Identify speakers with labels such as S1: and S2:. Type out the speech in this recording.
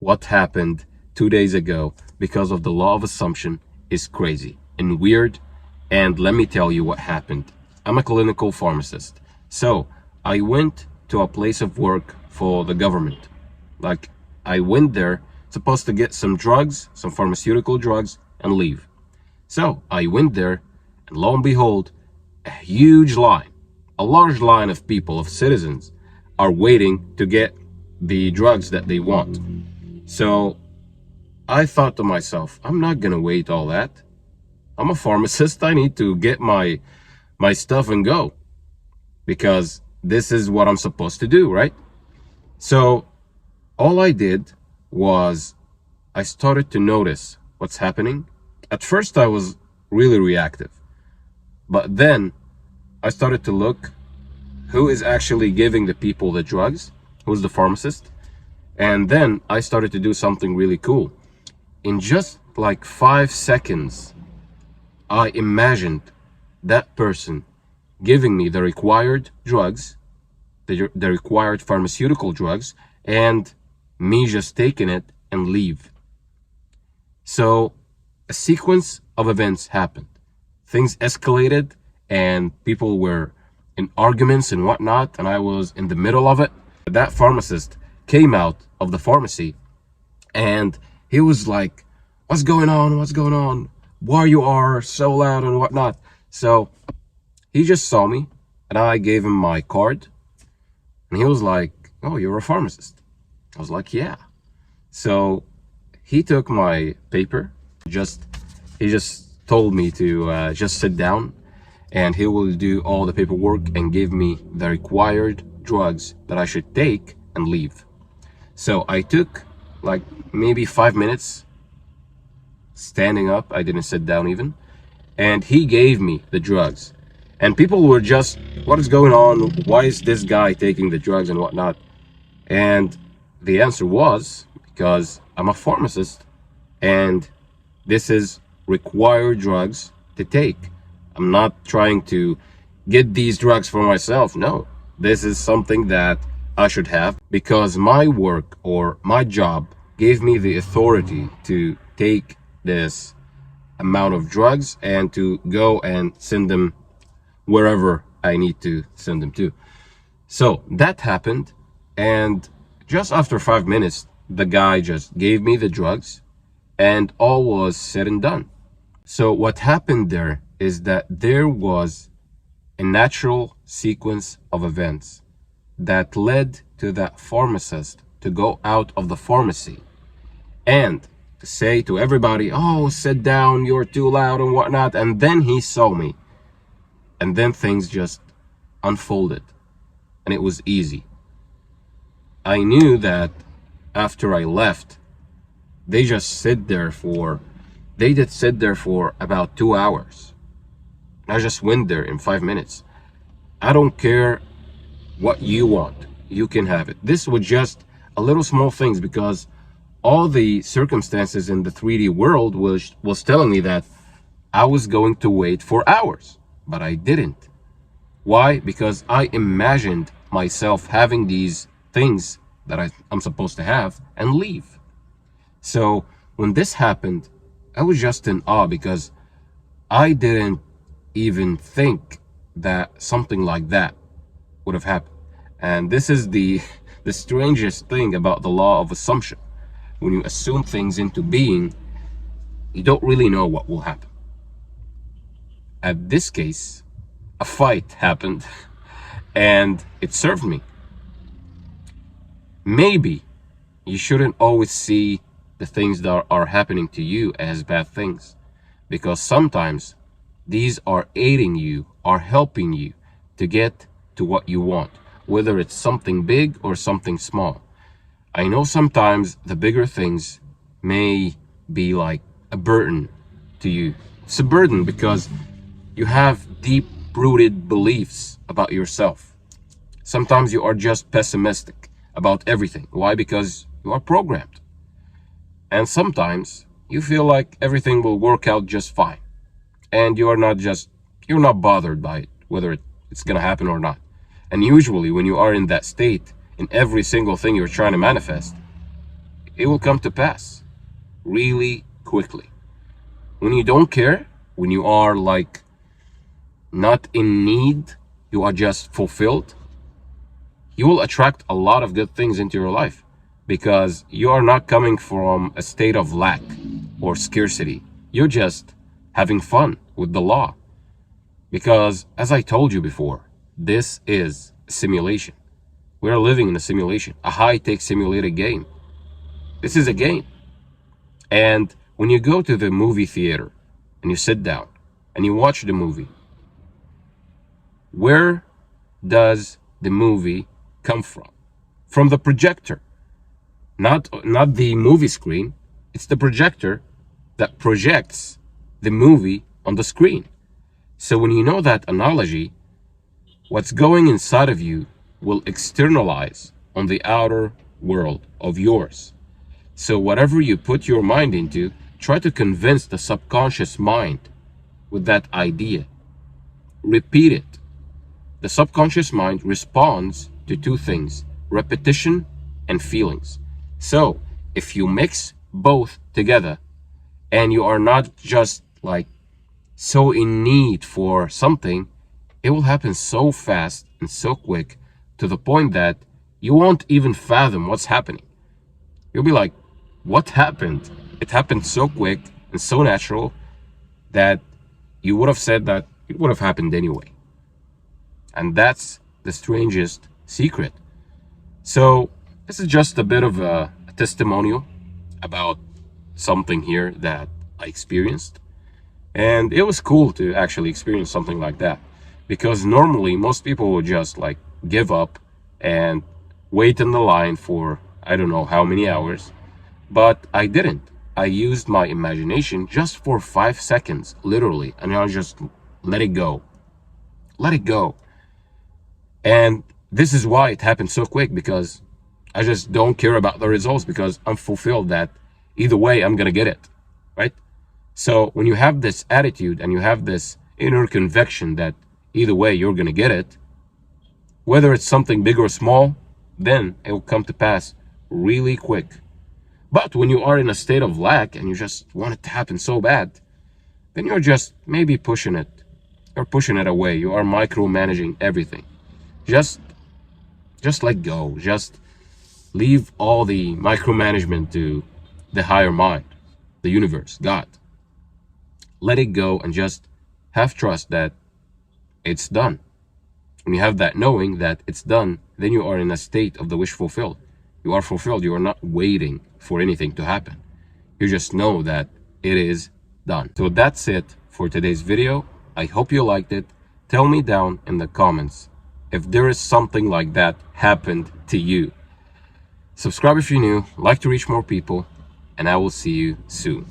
S1: What happened 2 days ago because of the law of assumption is crazy and weird. And let me tell you what happened. I'm a clinical pharmacist. So I went to a place of work for the government. Like, I went there supposed to get some drugs, some pharmaceutical drugs, and leave. So I went there, and lo and behold, a huge line, a large line of people, of citizens, are waiting to get the drugs that they want. So I thought to myself, I'm not gonna wait all that. I'm a pharmacist. I need to get my stuff and go because this is what I'm supposed to do, right? So all I did was I started to notice what's happening. At first, I was really reactive, but then I started to look who is actually giving the people the drugs, who's the pharmacist. And then I started to do something really cool. In just like 5 seconds, I imagined that person giving me the required drugs, the required pharmaceutical drugs, and me just taking it and leave. So a sequence of events happened. Things escalated and people were in arguments and whatnot, and I was in the middle of it. That pharmacist came out of the pharmacy and he was like, what's going on? What's going on? Why you are so loud and whatnot? So he just saw me and I gave him my card and he was like, oh, you're a pharmacist. I was like, yeah. So he took my paper, he just told me to just sit down and he will do all the paperwork and give me the required drugs that I should take and leave. So I took like maybe 5 minutes standing up. I didn't sit down even. And he gave me the drugs. And people were just, what is going on? Why is this guy taking the drugs and whatnot? And the answer was because I'm a pharmacist and this is required drugs to take. I'm not trying to get these drugs for myself. No, this is something that I should have because my work or my job gave me the authority to take this amount of drugs and to go and send them wherever I need to send them to. So that happened, and just after 5 minutes, the guy just gave me the drugs and all was said and done. So what happened there is that there was a natural sequence of events that led to that pharmacist to go out of the pharmacy and to say to everybody, oh, sit down, you're too loud and whatnot. And then he saw me. And then things just unfolded. And it was easy. I knew that after I left, they did sit there for about 2 hours. I just went there in 5 minutes. I don't care what you want. You can have it. This was just a little small things because all the circumstances in the 3D world was telling me that I was going to wait for hours, but I didn't. Why? Because I imagined myself having these things that I'm supposed to have and leave. So when this happened, I was just in awe because I didn't even think that something like that would have happened. And this is the strangest thing about the law of assumption. When you assume things into being, you don't really know what will happen. At this case, a fight happened and it served me. Maybe you shouldn't always see the things that are happening to you as bad things, because sometimes these are aiding you, are helping you to get to what you want, whether it's something big or something small. I know sometimes the bigger things may be like a burden to you. It's a burden because you have deep-rooted beliefs about yourself. Sometimes you are just pessimistic about everything. Why? Because you are programmed. And sometimes you feel like everything will work out just fine. And you're not bothered by it, whether it's gonna happen or not. And usually when you are in that state, in every single thing you're trying to manifest, it will come to pass really quickly. When you don't care, when you are like not in need, you are just fulfilled, you will attract a lot of good things into your life because you are not coming from a state of lack or scarcity. You're just having fun with the law. Because, as I told you before, this is a simulation. We are living in a simulation, a high-tech simulated game. This is a game. And when you go to the movie theater and you sit down and you watch the movie, where does the movie come from? From the projector. Not the movie screen. It's the projector that projects the movie on the screen. So when you know that analogy, what's going inside of you will externalize on the outer world of yours. So whatever you put your mind into, try to convince the subconscious mind with that idea. Repeat it. The subconscious mind responds to two things: repetition and feelings. So if you mix both together and you are not just like so in need for something, it will happen so fast and so quick to the point that you won't even fathom what's happening. You'll be like, what happened? It happened so quick and so natural that you would have said that it would have happened anyway. And that's the strangest secret. So this is just a bit of a testimonial about something here that I experienced. And it was cool to actually experience something like that. Because normally most people would just like give up and wait in the line for I don't know how many hours. But I didn't. I used my imagination just for 5 seconds, literally. And I just let it go. Let it go. And this is why it happened so quick, because I just don't care about the results because I'm fulfilled that either way I'm going to get it, right? So when you have this attitude and you have this inner conviction that either way you're going to get it, whether it's something big or small, then it will come to pass really quick. But when you are in a state of lack and you just want it to happen so bad, then you're just maybe pushing it. You're pushing it away. You are micromanaging everything. Just let go. Just leave all the micromanagement to the higher mind, the universe, God. Let it go and just have trust that it's done. When you have that knowing that it's done, then you are in a state of the wish fulfilled. You are fulfilled. You are not waiting for anything to happen. You just know that it is done. So that's it for today's video. I hope you liked it. Tell me down in the comments if there is something like that happened to you. Subscribe if you're new, like to reach more people, and I will see you soon.